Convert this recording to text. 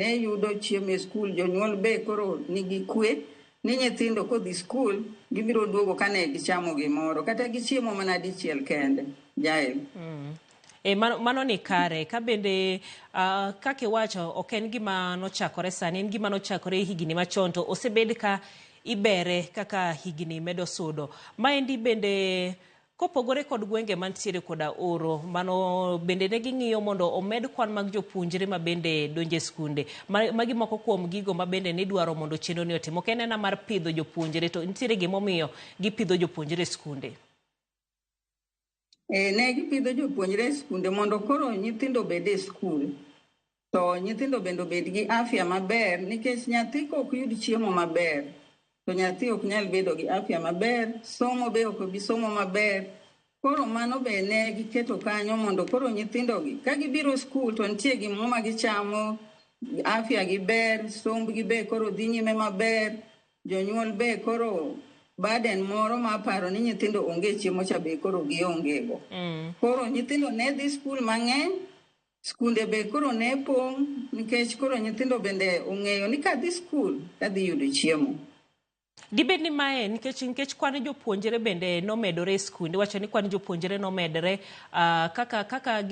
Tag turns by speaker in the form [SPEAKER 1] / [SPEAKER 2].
[SPEAKER 1] ne yudo chiemo e skul. Jonyuol be koro nigi kwe ni nyithindo kodhi skul gibiro duogo kane gichamo gimoro kata gichiemo mana dichiel kende. Jael.
[SPEAKER 2] Mano ni kare ka bende kaka iwacho ok en gima nochakore sani, en gima nochakore higni machon to osebed ka ibere kaka higni medo sudo. Maendi bende kopogore kod gwenge mantiere koda oro, mano bende ne ging'iyo mondo omed kwan mag jopuonjre ma bende donje skunde. Magi moko kuom gigo ma bende ni dwaro mondo chenro ni otim. Ok en ena mar pidho jopuonjre, to nitiere gimomiyo gipidho jopuonjre skunde.
[SPEAKER 1] Ne gipidho jopuonjre e skunde mondo koro nyithindo bed e skul. To nyithindo bende bed gi afya maber, nikech nyathi kok yud chiemo maber to nyathi ok nyal bedo gi afya maber, somo be ok bi somo maber. Koro mano be ne giketo kanyo mondo koro nyithindo gi ka gibiro skul to nitie gimoro ma gichamo, afya gi ber, sombgi be koro dhi nyime maber. Jonyuol be koro baden moro ma paro ni nyithindo onge chiemo cha be koro giongego. Koro nyithindo ne dhi skul mang'eny, skunde be koro ne pong' nikech koro nyithindo bende ong'eyo ni ka dhi skul kadhi yudo chiemo.
[SPEAKER 2] Dibed ni mae nikech kwan jopuonjre bende nomedore e skunde, wacho ni kwan jopuonjre nomedore kaka